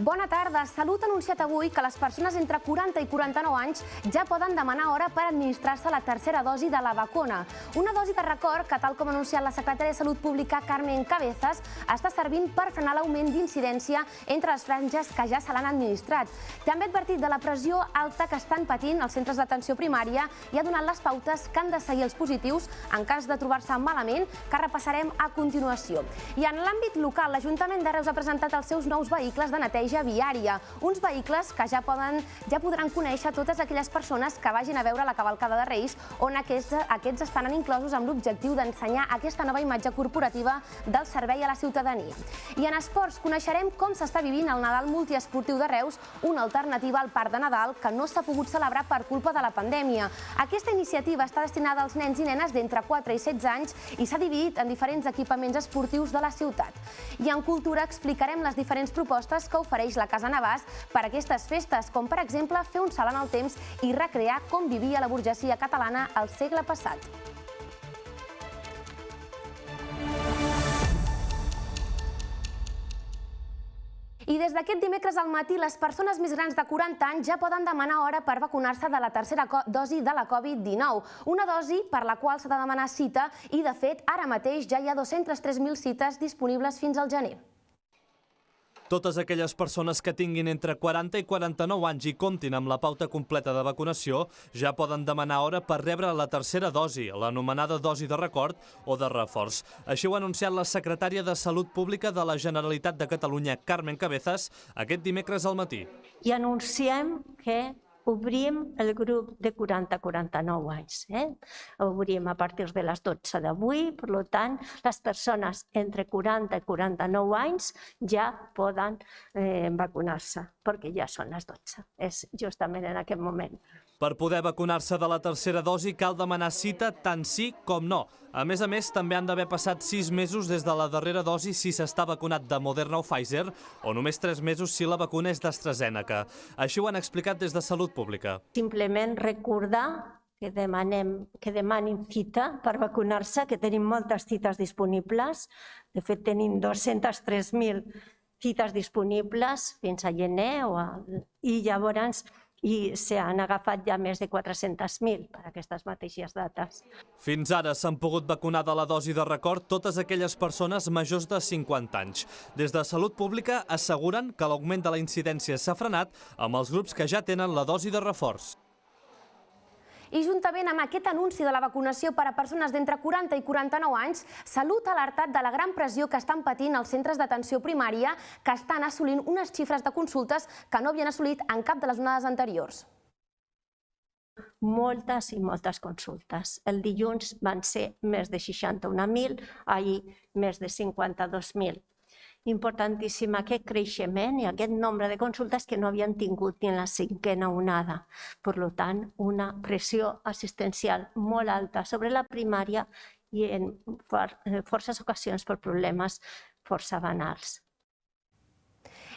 Bona tarda. Salut ha anunciat avui que les persones entre 40 i 49 anys ja poden demanar hora per administrar-se la tercera dosi de la vacuna. Una dosi de record que, tal com ha anunciat la secretària de Salut Pública, Carmen Cabezas, està servint per frenar l'augment d'incidència entre les franges que ja se l'han administrat. També ha advertit de la pressió alta que estan patint els centres d'atenció primària i ha donat les pautes que han de seguir els positius en cas de trobar-se malament, que repassarem a continuació. I en l'àmbit local, l'Ajuntament de Reus ha presentat els seus nous vehicles de neteja viària, uns vehicles que ja podran conèixer totes aquelles persones que vagin a veure la cavalcada de Reis, on aquests estaran inclosos amb l'objectiu d'ensenyar aquesta nova imatge corporativa del servei a la ciutadania. I en esports coneixerem com s'està vivint el Nadal multiesportiu de Reus, una alternativa al Parc de Nadal que no s'ha pogut celebrar per culpa de la pandèmia. Aquesta iniciativa està destinada als nens i nenes d'entre 4 i 16 anys i s'ha dividit en diferents equipaments esportius de la ciutat. I en cultura explicarem les diferents propostes que ofereix la Casa Navàs per a aquestes festes, com per exemple fer un salt en el temps i recrear com vivia la burgesia catalana al segle passat. I des d'aquest dimecres al matí, les persones més grans de 40 anys ja poden demanar hora per vacunar-se de la tercera dosi de la Covid-19, una dosi per la qual s'ha de demanar cita i, de fet, ara mateix ja hi ha 203.000 cites disponibles fins al gener. Totes aquelles persones que tinguin entre 40 i 49 anys i comptin amb la pauta completa de vacunació ja poden demanar hora per rebre la tercera dosi, l'anomenada dosi de record o de reforç. Així ho ha anunciat la secretària de Salut Pública de la Generalitat de Catalunya, Carmen Cabezas, aquest dimecres al matí. I anunciem que obrim el grup de 40 a 49 anys. Obrim a partir de les 12 d'avui, per tant, les persones entre 40 i 49 anys ja poden vacunar-se, perquè ja són les 12. És justament en aquest moment. Per poder vacunar-se de la tercera dosi cal demanar cita tant sí com no. A més, també han d'haver passat 6 mesos des de la darrera dosi si s'està vacunat de Moderna o Pfizer, o només 3 mesos si la vacuna és d'AstraZeneca. Així ho han explicat des de Salut Pública. Simplement recordar que demanin cita per vacunar-se, que tenim moltes cites disponibles. De fet, tenim 203.000 cites disponibles fins a gener i llavors s'han agafat ja més de 400.000 per aquestes mateixes dates. Fins ara s'han pogut vacunar de la dosi de record totes aquelles persones majors de 50 anys. Des de Salut Pública asseguren que l'augment de la incidència s'ha frenat amb els grups que ja tenen la dosi de reforç. I juntament amb aquest anunci de la vacunació per a persones d'entre 40 i 49 anys, Salut ha alertat de la gran pressió que estan patint els centres d'atenció primària, que estan assolint unes xifres de consultes que no havien assolit en cap de les onades anteriors. Moltes i moltes consultes. El dilluns van ser més de 61.000, ahir més de 52.000. Importantíssim aquest creixement i aquest nombre de consultes que no havien tingut ni en la cinquena onada. Per tant, una pressió assistencial molt alta sobre la primària i en forces ocasions per problemes força banals.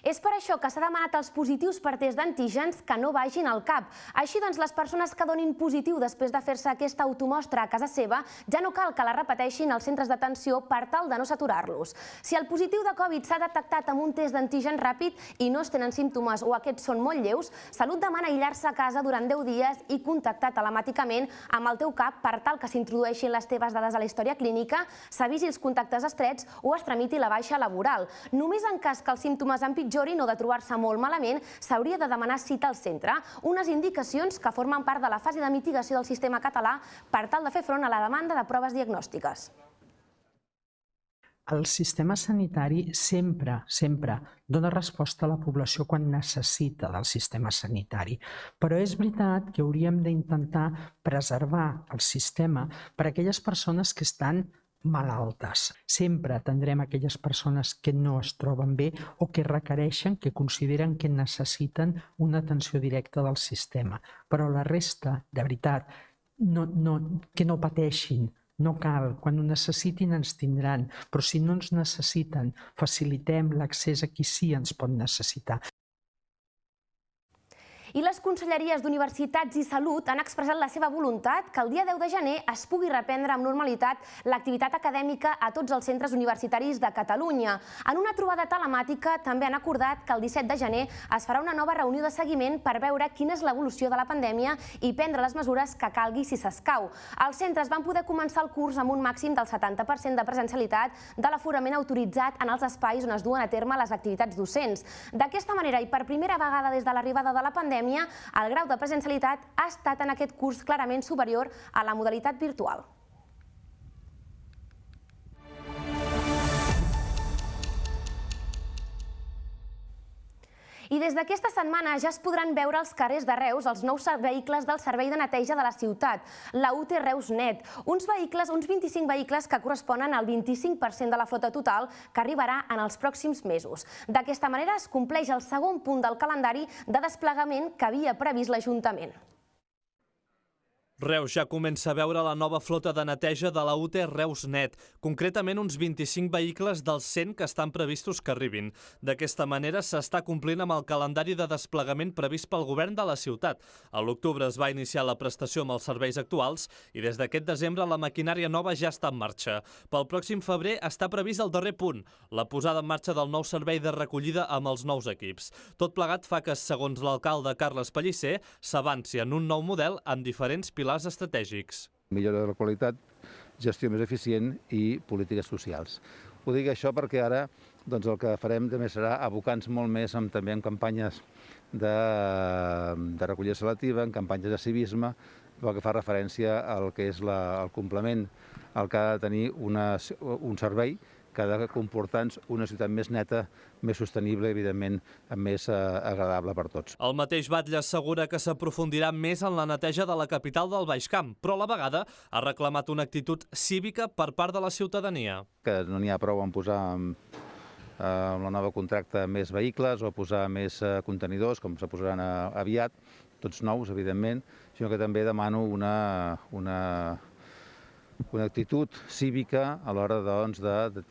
És per això que s'ha demanat als positius per test d'antígens que no vagin al CAP. Així doncs, les persones que donin positiu després de fer-se aquesta automostra a casa seva ja no cal que la repeteixin als centres d'atenció per tal de no saturar-los. Si el positiu de Covid s'ha detectat amb un test d'antígens ràpid i no es tenen símptomes o aquests són molt lleus, Salut demana aïllar-se a casa durant 10 dies i contactar telemàticament amb el teu CAP per tal que s'introdueixin les teves dades a la història clínica, s'avisi els contactes estrets o es tramiti la baixa laboral. Només en cas que els símptomes empitjorin o de trobar-se molt malament, s'hauria de demanar cita al centre, unes indicacions que formen part de la fase de mitigació del sistema català per tal de fer front a la demanda de proves diagnòstiques. El sistema sanitari sempre dona resposta a la població quan necessita del sistema sanitari, però és veritat que hauríem d'intentar preservar el sistema per a aquelles persones que estan malaltes. Sempre atendrem aquelles persones que no es troben bé o que requereixen, que consideren que necessiten una atenció directa del sistema. Però la resta, de veritat, que no pateixin, no cal. Quan ho necessitin ens tindran, però si no ens necessiten, facilitem l'accés a qui sí ens pot necessitar. I les conselleries d'Universitats i Salut han expressat la seva voluntat que el dia 10 de gener es pugui reprendre amb normalitat l'activitat acadèmica a tots els centres universitaris de Catalunya. En una trobada telemàtica també han acordat que el 17 de gener es farà una nova reunió de seguiment per veure quina és l'evolució de la pandèmia i prendre les mesures que calgui si s'escau. Els centres van poder començar el curs amb un màxim del 70% de presencialitat de l'aforament autoritzat en els espais on es duen a terme les activitats docents. D'aquesta manera, i per primera vegada des de l'arribada de la pandèmia, el grau de presencialitat ha estat en aquest curs clarament superior a la modalitat virtual. I des d'aquesta setmana ja es podran veure als carrers de Reus els nous vehicles del Servei de Neteja de la ciutat, la UT Reus Net. Uns 25 vehicles que corresponen al 25% de la flota total que arribarà en els pròxims mesos. D'aquesta manera es compleix el segon punt del calendari de desplegament que havia previst l'Ajuntament. Reus ja comença a veure la nova flota de neteja de la UT Reus Net, concretament uns 25 vehicles dels 100 que estan previstos que arribin. D'aquesta manera s'està complint amb el calendari de desplegament previst pel govern de la ciutat. A l'octubre es va iniciar la prestació amb els serveis actuals i des d'aquest desembre la maquinària nova ja està en marxa. Pel pròxim febrer està previst el darrer punt, la posada en marxa del nou servei de recollida amb els nous equips. Tot plegat fa que, segons l'alcalde Carles Pellicer, s'avanci en un nou model amb diferents pilars estratègics. Millora de la qualitat, gestió més eficient i polítiques socials. Ho dic això perquè ara el que farem també serà abocar-nos molt més també en campanyes de recollida selectiva, en campanyes de civisme, pel que fa referència al que és el complement al que ha de tenir un servei que ha de comportar-nos una ciutat més neta, més sostenible i, evidentment, més agradable per tots. El mateix Batlle assegura que s'aprofundirà més en la neteja de la capital del Baix Camp, però a la vegada ha reclamat una actitud cívica per part de la ciutadania. Que no n'hi ha prou en posar amb la nova contracta més vehicles o posar més contenidors, com se posaran aviat, tots nous, evidentment, sinó que també demano una actitud cívica a l'hora de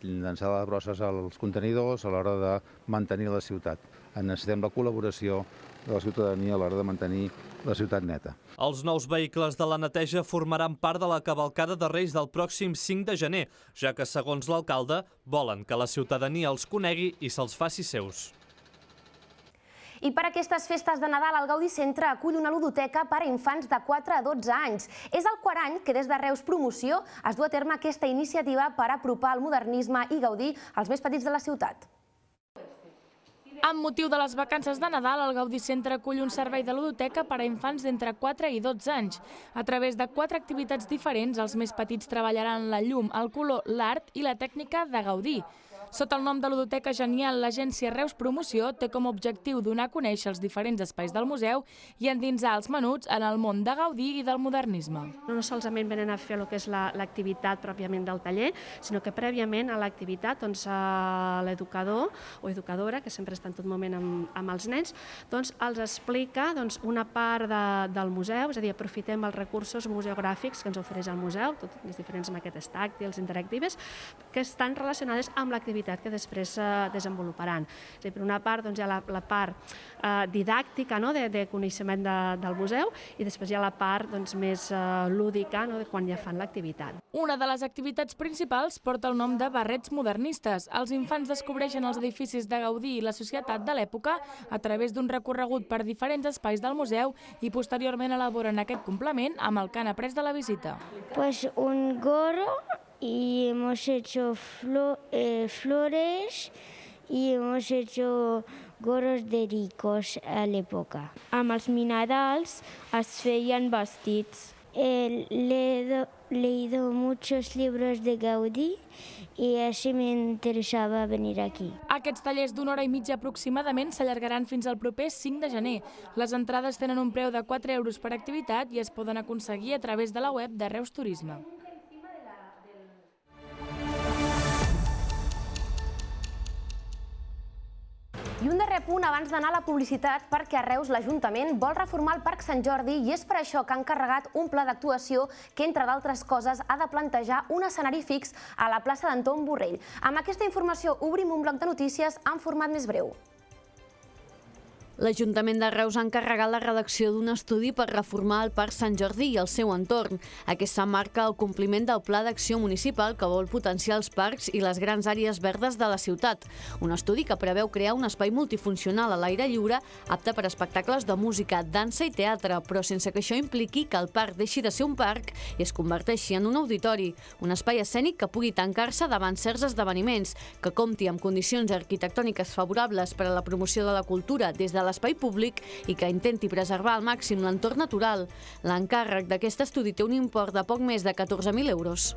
llançar les brosses als contenidors, a l'hora de mantenir la ciutat. Necessitem la col·laboració de la ciutadania a l'hora de mantenir la ciutat neta. Els nous vehicles de la neteja formaran part de la cavalcada de Reis del pròxim 5 de gener, ja que, segons l'alcalde, volen que la ciutadania els conegui i se'ls faci seus. I per aquestes festes de Nadal, el Gaudí Centre acull una ludoteca per a infants de 4 a 12 anys. És el quart any que des de Reus Promoció es du a terme aquesta iniciativa per apropar el modernisme i gaudir als més petits de la ciutat. Amb motiu de les vacances de Nadal, el Gaudí Centre acull un servei de ludoteca per a infants d'entre 4 i 12 anys. A través de 4 activitats diferents, els més petits treballaran la llum, el color, l'art i la tècnica de gaudir. Sota el nom de Ludoteca Genial, l'agència Reus Promoció té com a objectiu donar a conèixer els diferents espais del museu i endinsar els menuts en el món de gaudir i del modernisme. No solament venen a fer el que és l'activitat pròpiament del taller, sinó que prèviament a l'activitat l'educador o educadora, que sempre està en tot moment amb els nens, els explica una part del museu, és a dir, aprofitem els recursos museogràfics que ens ofereix el museu, totes les diferents maquetes tàctils, interactives, que estan relacionades amb l'activitat que després desenvoluparan. És a dir, per una part hi ha la part didàctica de coneixement del museu i després hi ha la part més lúdica de quan ja fan l'activitat. Una de les activitats principals porta el nom de Barrets Modernistes. Els infants descobreixen els edificis de Gaudí i la societat de l'època a través d'un recorregut per diferents espais del museu i posteriorment elaboren aquest complement amb el que han après de la visita. Pues un gorro y hemos hecho flores y hemos hecho gorros de ricos a l'època. Amb els minerals es feien vestits. He leído muchos libros de Gaudí y así me interesaba venir aquí. Aquests tallers d'una hora i mitja aproximadament s'allargaran fins al proper 5 de gener. Les entrades tenen un preu de 4 euros per activitat i es poden aconseguir a través de la web de Reus Turisme. I un darrer punt abans d'anar a la publicitat, perquè a Reus l'Ajuntament vol reformar el Parc Sant Jordi i és per això que han encarregat un pla d'actuació que, entre d'altres coses, ha de plantejar un escenari fix a la plaça d'Anton Borrell. Amb aquesta informació obrim un bloc de notícies en format més breu. L'Ajuntament de Reus ha encarregat la redacció d'un estudi per reformar el Parc Sant Jordi i el seu entorn. Aquesta marca el compliment del Pla d'Acció Municipal que vol potenciar els parcs i les grans àrees verdes de la ciutat. Un estudi que preveu crear un espai multifuncional a l'aire lliure apte per espectacles de música, dansa i teatre, però sense que això impliqui que el parc deixi de ser un parc i es converteixi en un auditori, un espai escènic que pugui tancar-se davant certs esdeveniments, que compti amb condicions arquitectòniques favorables per a la promoció de la cultura des de l'espai públic i que intenti preservar al màxim l'entorn natural. L'encàrrec d'aquest estudi té un import de poc més de 14.000 euros.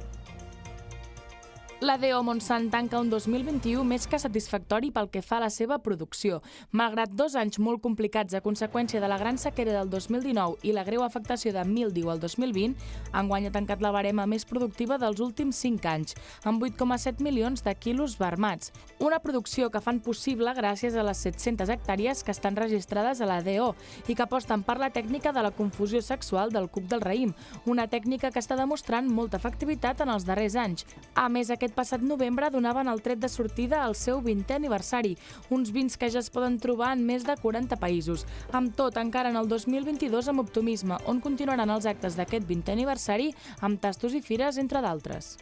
La DO Montsant tanca un 2021 més que satisfactori pel que fa a la seva producció. Malgrat 2 anys molt complicats a conseqüència de la gran sequera del 2019 i la greu afectació de míldiu al 2020, enguany ha tancat la barema més productiva dels últims 5 anys, amb 8,7 milions de quilos vermats. Una producció que fan possible gràcies a les 700 hectàrees que estan registrades a la DO i que aposten per la tècnica de la confusió sexual del cuc del raïm, una tècnica que està demostrant molta efectivitat en els darrers anys. A més, aquest passat novembre donaven el tret de sortida al seu 20è aniversari, uns vins que ja es poden trobar en més de 40 països. Amb tot, encara en el 2022 amb optimisme, on continuaran els actes d'aquest 20è aniversari amb tastos i fires, entre d'altres.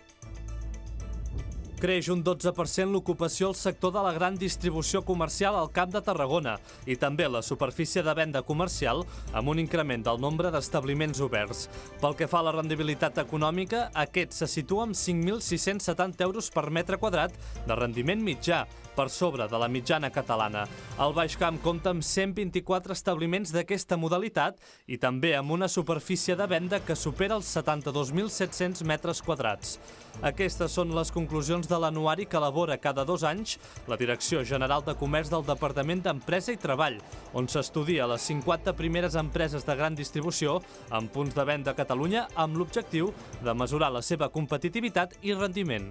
Creix un 12% l'ocupació al sector de la gran distribució comercial al Camp de Tarragona i també la superfície de venda comercial amb un increment del nombre d'establiments oberts. Pel que fa a la rendibilitat econòmica, aquest se situa amb 5.670 euros per metre quadrat de rendiment mitjà, per sobre de la mitjana catalana. El Baix Camp compta amb 124 establiments d'aquesta modalitat i també amb una superfície de venda que supera els 72.700 metres quadrats. Aquestes són les conclusions de l'anuari que elabora cada 2 anys la Direcció General de Comerç del Departament d'Empresa i Treball, on s'estudia les 50 primeres empreses de gran distribució amb punts de venda a Catalunya amb l'objectiu de mesurar la seva competitivitat i rendiment.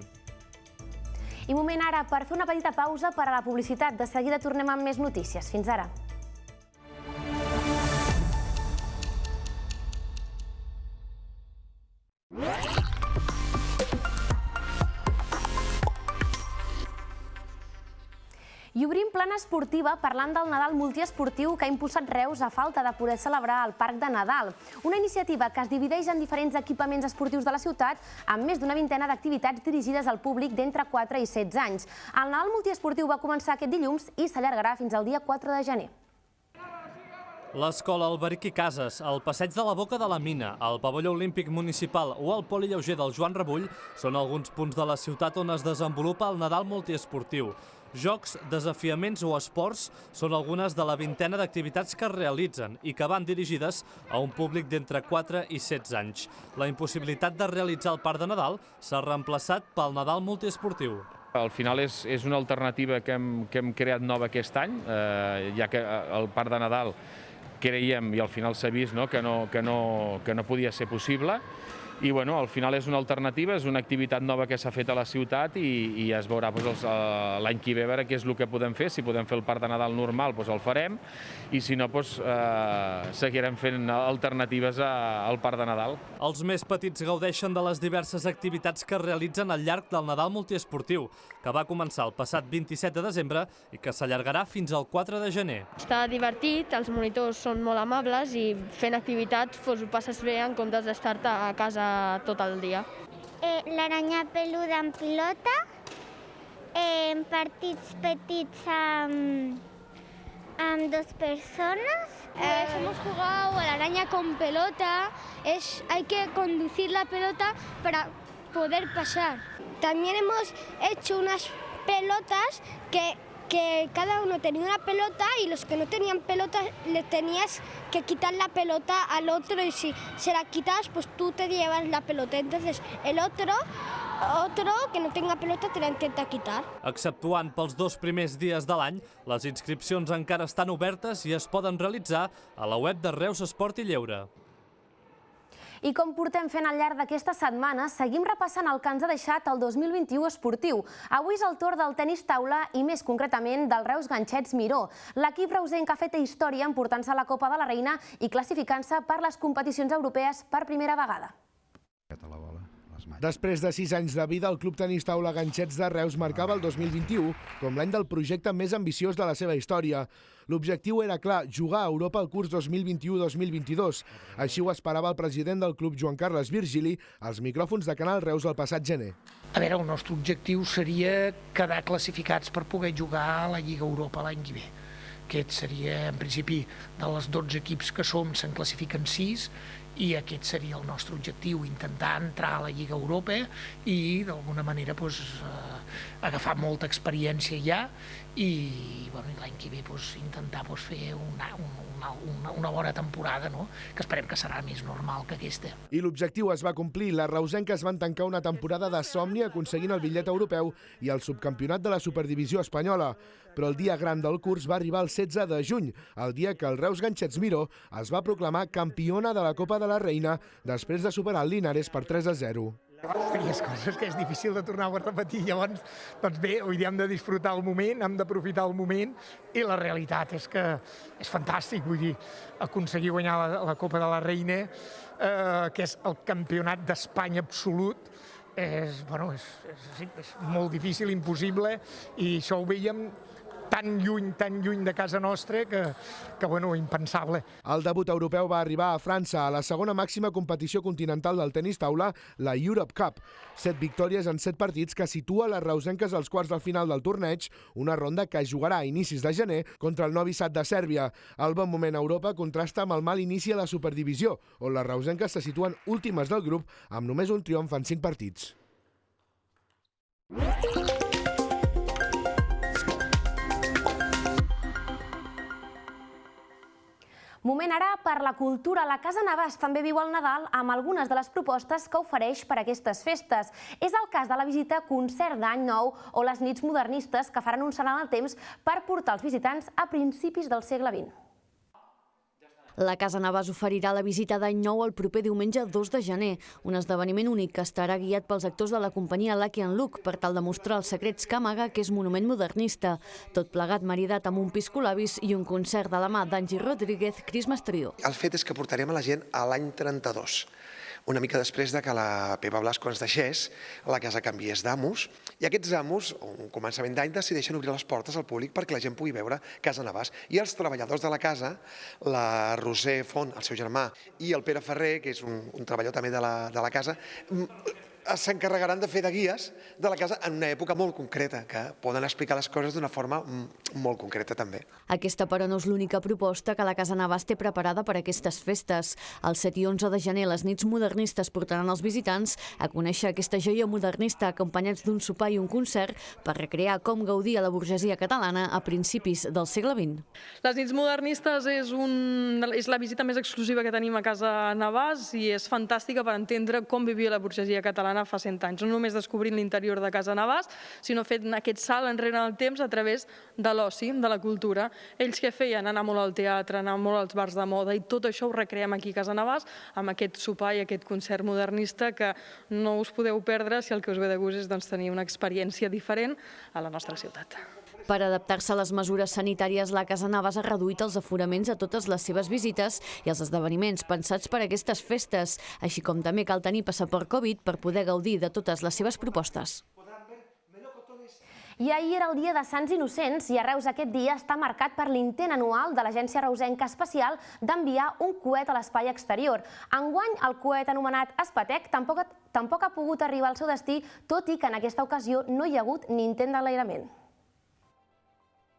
I moment ara per fer una petita pausa per a la publicitat. De seguida tornem amb més notícies. Fins ara. I obrim plana esportiva parlant del Nadal multiesportiu que ha impulsat Reus a falta de poder celebrar el Parc de Nadal. Una iniciativa que es divideix en diferents equipaments esportius de la ciutat amb més d'una vintena d'activitats dirigides al públic d'entre 4 i 16 anys. El Nadal multiesportiu va començar aquest dilluns i s'allargarà fins al dia 4 de gener. L'escola Alberic i Cases, el passeig de la Boca de la Mina, el pavelló olímpic municipal o el polilleuger del Joan Rebull són alguns punts de la ciutat on es desenvolupa el Nadal multiesportiu. Jocs, desafiaments o esports són algunes de la vintena d'activitats que es realitzen i que van dirigides a un públic d'entre 4 i 16 anys. La impossibilitat de realitzar el Parc de Nadal s'ha reemplaçat pel Nadal multiesportiu. Al final és una alternativa que hem creat nova aquest any, ja que el Parc de Nadal creiem, i al final s'ha vist que no podia ser possible. I al final és una alternativa, és una activitat nova que s'ha fet a la ciutat i es veurà l'any que ve veure què és el que podem fer. Si podem fer el Parc de Nadal normal, el farem, i si no, seguirem fent alternatives al Parc de Nadal. Els més petits gaudeixen de les diverses activitats que es realitzen al llarg del Nadal multiesportiu, que va començar el passat 27 de desembre i que s'allargarà fins al 4 de gener. Està divertit, els monitors són molt amables i fent activitats ho passes bé en comptes d'estar-te a casa tot el dia. L'aranya peluda en pilota, partits petits amb 2 personas. Hemos jugado a la araña con pelota, hay que conducir la pelota para poder pasar. También hemos hecho unas pelotas que cada uno tenía una pelota y los que no tenían pelota le tenías que quitar la pelota al otro y si se la quitas, pues tú te llevas la pelota. Entonces el otro que no tenga pelota te la intenta quitar. Exceptuant pels 2 primers dies de l'any, les inscripcions encara estan obertes i es poden realitzar a la web de Reus Esport i Lleure. I com portem fent al llarg d'aquesta setmana, seguim repassant el que ens ha deixat el 2021 esportiu. Avui és el torn del tenis taula i més concretament del Reus Ganxets Miró. L'equip reusenc ha fet història emportant-se la Copa de la Reina i classificant-se per les competicions europees per primera vegada. La bola, les entusiasmat. Després de 6 anys de vida, el Club Tenis Taula Ganxets de Reus marcava el 2021 com l'any del projecte més ambiciós de la seva història. L'objectiu era clar, jugar a Europa el curs 2021-2022. Així ho esperava el president del club, Joan Carles Virgili, als micròfons de Canal Reus el passat gener. A veure, el nostre objectiu seria quedar classificats per poder jugar a la Lliga Europa l'any que ve. Aquest seria, en principi, de les 12 equips que som, se'n classifiquen 6, i aquest seria el nostre objectiu, intentar entrar a la Lliga Europa i, d'alguna manera, agafar molta experiència ja i l'any que ve intentar fer una bona temporada, que esperem que serà més normal que aquesta. I l'objectiu es va complir. Les reusenques van tancar una temporada de somni aconseguint el bitllet europeu i el subcampionat de la Superdivisió espanyola. Però el dia gran del curs va arribar el 16 de juny, el dia que el Reus Ganxets Miró es va proclamar campiona de la Copa de la Reina després de superar el Linares per 3-0. Aquelles coses que és difícil de tornar a repetir, llavors, doncs bé, avui dia hem de disfrutar el moment, hem d'aprofitar el moment, i la realitat és que és fantàstic, vull dir, aconseguir guanyar la Copa de la Reina, que és el campionat d'Espanya absolut, és molt difícil, impossible, i això ho veiem tan lluny de casa nostra que impensable. El debut europeu va arribar a França, a la segona màxima competició continental del tenis taula, la Europe Cup. 7 victòries en 7 partits que situa les reusenques als quarts del final del torneig, una ronda que es jugarà a inicis de gener contra el Novi Sad de Sèrbia. El bon moment a Europa contrasta amb el mal inici a la Superdivisió, on les reusenques se situen últimes del grup amb només un triomf en 5 partits. Moment ara per la cultura. La Casa Navàs també viu el Nadal amb algunes de les propostes que ofereix per a aquestes festes. És el cas de la visita Concert d'Any Nou o les nits modernistes que faran un salt en el temps per portar els visitants a principis del segle XX. La Casa Navàs oferirà la visita d'Any Nou el proper diumenge 2 de gener, un esdeveniment únic que estarà guiat pels actors de la companyia Lucky & Luke per tal de mostrar els secrets que amaga aquest monument modernista. Tot plegat maridat amb un piscolabis i un concert de la mà d'Angie Rodríguez, Christmas Trio. El fet és que portarem a la gent a l'any 32, una mica després de que la Pepa Blasco ens deixés, la casa canviés d'amos, i aquests amos, un començament d'any, decideixen obrir les portes al públic perquè la gent pugui veure Casa Navàs. I els treballadors de la casa, la Roser Font, el seu germà, i el Pere Ferrer, que és un treballador també de la casa, s'encarregaran de fer de guies de la casa en una època molt concreta, que poden explicar les coses d'una forma molt concreta també. Aquesta, però, no és l'única proposta que la Casa Navàs té preparada per a aquestes festes. El 7 i 11 de gener, les nits modernistes portaran els visitants a conèixer aquesta joia modernista acompanyats d'un sopar i un concert per recrear com gaudia la burgesia catalana a principis del segle XX. Les nits modernistes és la visita més exclusiva que tenim a Casa Navàs i és fantàstica per entendre com vivia la burgesia catalana fa 100 anys. No només descobrint l'interior de Casa Navàs, sinó fent aquest salt enrere en el temps a través de l'oci, de la cultura. Ells què feien? Anar molt al teatre, anar molt als bars de moda, i tot això ho recreem aquí a Casa Navàs amb aquest sopar i aquest concert modernista que no us podeu perdre si el que us ve de gust és tenir una experiència diferent a la nostra ciutat. Per adaptar-se a les mesures sanitàries, la Casa Navàs ha reduït els aforaments a totes les seves visites i els esdeveniments pensats per a aquestes festes, així com també cal tenir passaport Covid per poder gaudir de totes les seves propostes. I ahir era el dia de Sants Innocents i a Reus aquest dia està marcat per l'intent anual de l'Agència Reusenca Espacial d'enviar un coet a l'espai exterior. Enguany, el coet anomenat Spatec tampoc ha pogut arribar al seu destí, tot i que en aquesta ocasió no hi ha hagut ni intent d'enlairament.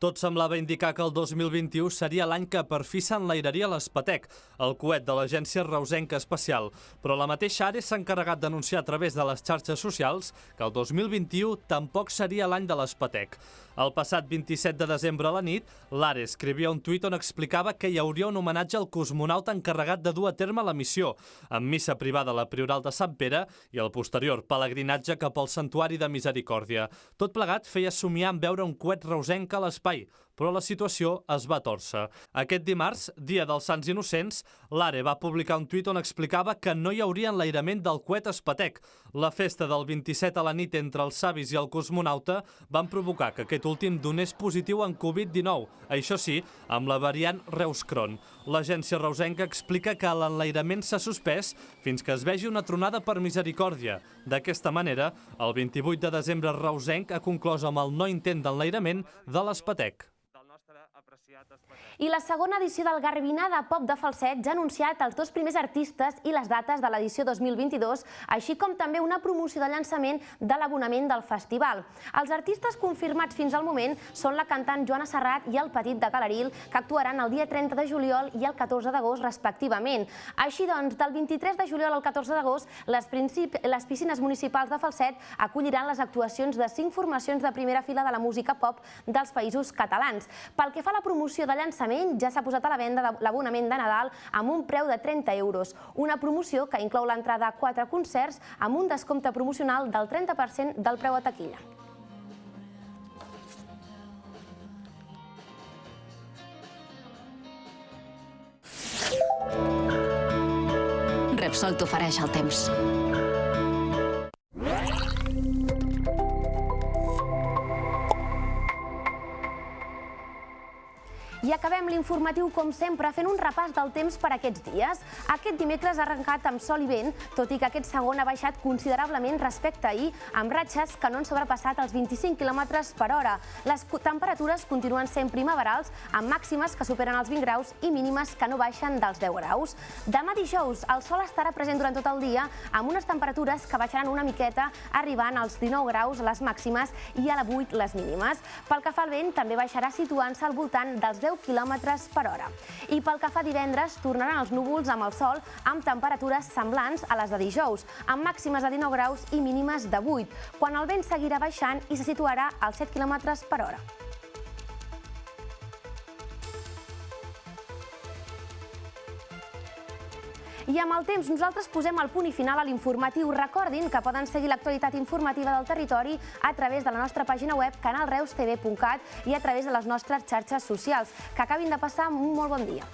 Tot semblava indicar que el 2021 seria l'any que per fi s'enlairaria l'Spatec, el coet de l'Agència Reusenca Espacial, però la mateixa Ares s'ha encarregat d'anunciar a través de les xarxes socials que el 2021 tampoc seria l'any de l'Spatec. El passat 27 de desembre a la nit, l'Ares escrivia un tuit on explicava que hi hauria un homenatge al cosmonauta encarregat de dur a terme la missió, amb missa privada a la Prioral de Sant Pere i el posterior pelegrinatge cap al Santuari de Misericòrdia. Tot plegat feia somiar en veure un coet reusenc a l'espai, però la situació es va tòrcer. Aquest dimarts, dia dels Sants Innocents, l'ARE va publicar un tuit on explicava que no hi hauria enlairament del coet Spatec. La festa del 27 a la nit entre els savis i el cosmonauta van provocar que aquest últim donés positiu en Covid-19, això sí, amb la variant Reus-Cron. L'agència reusenca explica que l'enlairament s'ha suspès fins que es vegi una tronada per misericòrdia. D'aquesta manera, el 28 de desembre reusenc ha conclòs amb el no intent d'enlairament de l'Spatec. I la segona edició del Garbinada Pop de Falset ja ha anunciat els 2 primers artistes i les dates de l'edició 2022, així com també una promoció de llançament de l'abonament del festival. Els artistes confirmats fins al moment són la cantant Joana Serrat i el Petit de Calaril, que actuaran el dia 30 de juliol i el 14 d'agost respectivament. Així doncs, del 23 de juliol al 14 d'agost, les piscines municipals de Falset acolliran les actuacions de 5 formacions de primera fila de la música pop dels països catalans. Pel que fa a la promoció de llançament, ja s'ha posat a la venda l'abonament de Nadal amb un preu de 30 euros. Una promoció que inclou l'entrada a 4 concerts amb un descompte promocional del 30% del preu a taquilla. Repsol t'ofereix el temps. I acabem l'informatiu, com sempre, fent un repàs del temps per aquests dies. Aquest dimecres ha arrencat amb sol i vent, tot i que aquest segon ha baixat considerablement respecte a ahir, amb ratxes que no han sobrepassat els 25 km per hora. Les temperatures continuen sent primaverals, amb màximes que superen els 20 graus i mínimes que no baixen dels 10 graus. Demà dijous, el sol estarà present durant tot el dia, amb unes temperatures que baixaran una miqueta, arribant als 19 graus les màximes i a la 8 les mínimes. Pel que fa al vent, també baixarà situant-se al voltant dels 10 km per hora. I pel que fa a divendres, tornaran els núvols amb el sol amb temperatures semblants a les de dijous, amb màximes de 19 graus i mínimes de 8, quan el vent seguirà baixant i se situarà als 7 km per hora. I amb el temps nosaltres posem el punt i final a l'informatiu. Recordin que poden seguir l'actualitat informativa del territori a través de la nostra pàgina web canalreustv.cat i a través de les nostres xarxes socials. Que acabin de passar un molt bon dia.